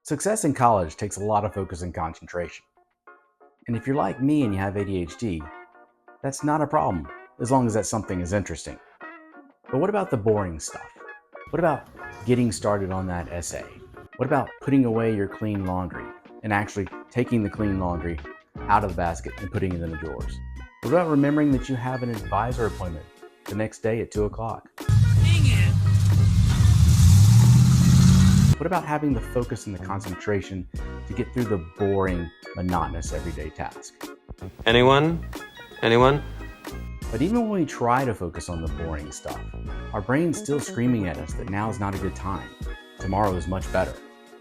Success in college takes a lot of focus and concentration. And if you're like me and you have ADHD, that's not a problem, as long as that something is interesting. But what about the boring stuff? What about getting started on that essay? What about putting away your clean laundry and actually taking the clean laundry out of the basket and putting it in the drawers? What about remembering that you have an advisor appointment the next day at 2 o'clock? Dang it! What about having the focus and the concentration to get through the boring, monotonous everyday task? Anyone? But even when we try to focus on the boring stuff, our brain's still screaming at us that now is not a good time. Tomorrow is much better.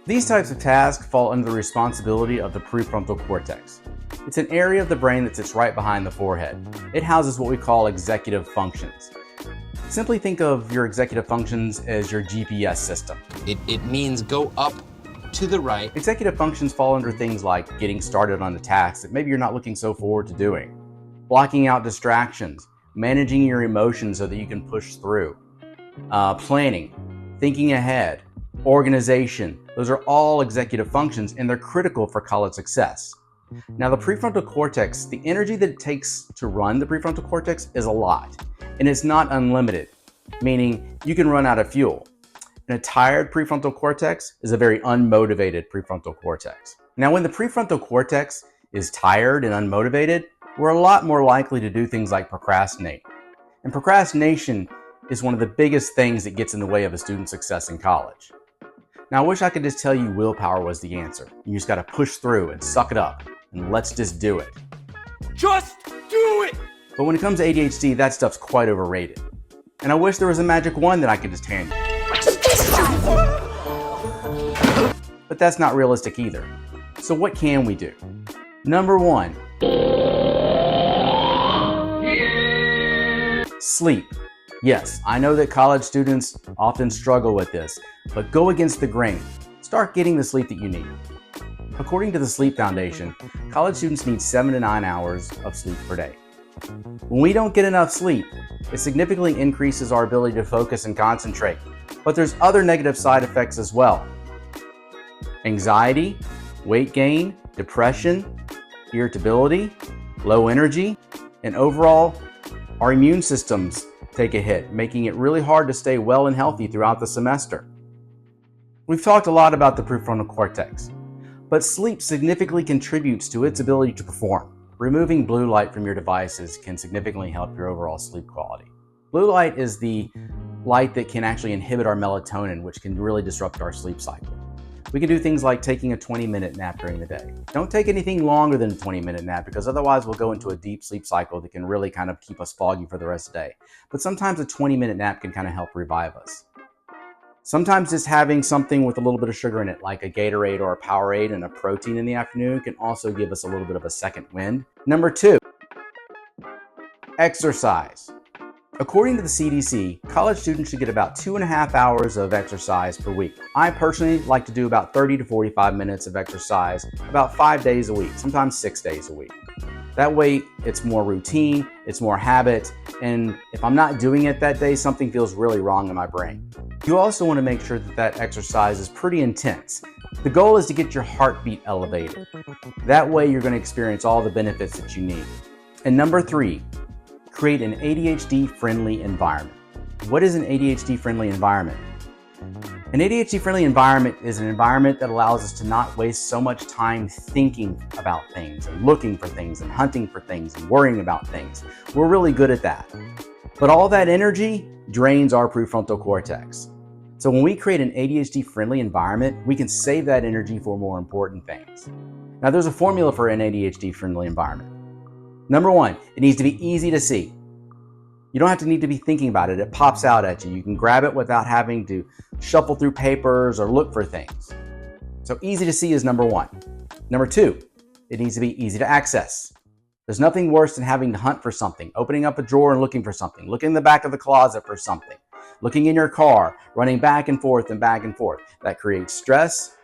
These types of tasks fall under the responsibility of the prefrontal cortex. It's an area of the brain that sits right behind the forehead. It houses what we call executive functions. Simply think of your executive functions as your GPS system. It means go up to the right. Executive functions fall under things like getting started on a task that maybe you're not looking so forward to doing, blocking out distractions, managing your emotions so that you can push through, planning, thinking ahead, organization. Those are all executive functions and they're critical for college success. Now, the prefrontal cortex, the energy that it takes to run the prefrontal cortex is a lot, and it's not unlimited, meaning you can run out of fuel. And a tired prefrontal cortex is a very unmotivated prefrontal cortex. Now, when the prefrontal cortex is tired and unmotivated, we're a lot more likely to do things like procrastinate. And procrastination is one of the biggest things that gets in the way of a student's success in college. Now, I wish I could just tell you willpower was the answer. You just gotta push through and suck it up, and let's just do it. Just do it! But when it comes to ADHD, that stuff's quite overrated. And I wish there was a magic wand that I could just hand you. But that's not realistic either. So what can we do? Number one, sleep. Yes, I know that college students often struggle with this, but go against the grain. Start getting the sleep that you need. According to the Sleep Foundation, college students need 7 to 9 hours of sleep per day. When we don't get enough sleep, it significantly increases our ability to focus and concentrate. But there's other negative side effects as well. Anxiety, weight gain, depression, irritability, low energy, and overall, our immune systems take a hit, making it really hard to stay well and healthy throughout the semester. We've talked a lot about the prefrontal cortex, but sleep significantly contributes to its ability to perform. Removing blue light from your devices can significantly help your overall sleep quality. Blue light is the light that can actually inhibit our melatonin, which can really disrupt our sleep cycle. We can do things like taking a 20-minute nap during the day. Don't take anything longer than a 20-minute nap because otherwise we'll go into a deep sleep cycle that can really kind of keep us foggy for the rest of the day. But sometimes a 20-minute nap can kind of help revive us. Sometimes just having something with a little bit of sugar in it, like a Gatorade or a Powerade and a protein in the afternoon, can also give us a little bit of a second wind. Number two, exercise. According to the CDC, college students should get about 2.5 hours of exercise per week. I personally like to do about 30 to 45 minutes of exercise about 5 days a week, sometimes 6 days a week. That way, it's more routine, it's more habit, and if I'm not doing it that day, something feels really wrong in my brain. You also want to make sure that that exercise is pretty intense. The goal is to get your heartbeat elevated. That way, you're going to experience all the benefits that you need. And number three, create an ADHD-friendly environment. What is an ADHD-friendly environment? An ADHD-friendly environment is an environment that allows us to not waste so much time thinking about things and looking for things and hunting for things and worrying about things. We're really good at that. But all that energy drains our prefrontal cortex. So when we create an ADHD-friendly environment, we can save that energy for more important things. Now, there's a formula for an ADHD-friendly environment. Number one, it needs to be easy to see. You don't have to need to be thinking about it. It pops out at you. You can grab it without having to shuffle through papers or look for things. So easy to see is number one. Number two, it needs to be easy to access. There's nothing worse than having to hunt for something, opening up a drawer and looking for something, looking in the back of the closet for something, looking in your car, running back and forth and back and forth. That creates stress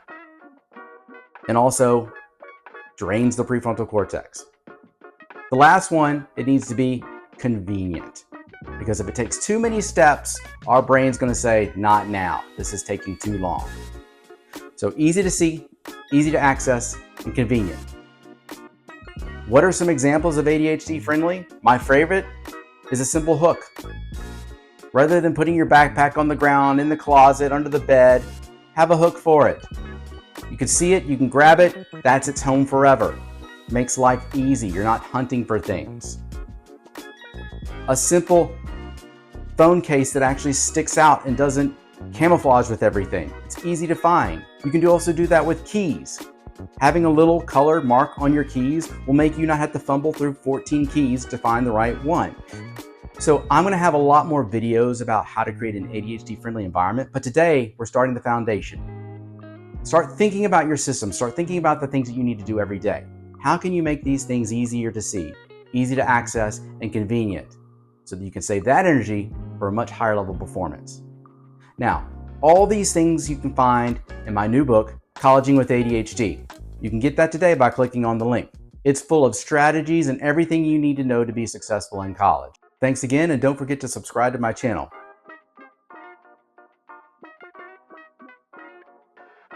and also drains the prefrontal cortex. The last one, it needs to be convenient. Because if it takes too many steps, our brain's going to say, not now. This is taking too long. So easy to see, easy to access, and convenient. What are some examples of ADHD friendly? My favorite is a simple hook. Rather than putting your backpack on the ground, in the closet, under the bed, have a hook for it. You can see it, you can grab it, that's its home forever. Makes life easy, you're not hunting for things. A simple phone case that actually sticks out and doesn't camouflage with everything. It's easy to find. You can also do that with keys. Having a little colored mark on your keys will make you not have to fumble through 14 keys to find the right one. So I'm gonna have a lot more videos about how to create an ADHD friendly environment, but today we're starting the foundation. Start thinking about your system, start thinking about the things that you need to do every day. How can you make these things easier to see, easy to access, and convenient so that you can save that energy for a much higher level performance? Now, all these things you can find in my new book, Colleging with ADHD. You can get that today by clicking on the link. It's full of strategies and everything you need to know to be successful in college. Thanks again, and don't forget to subscribe to my channel.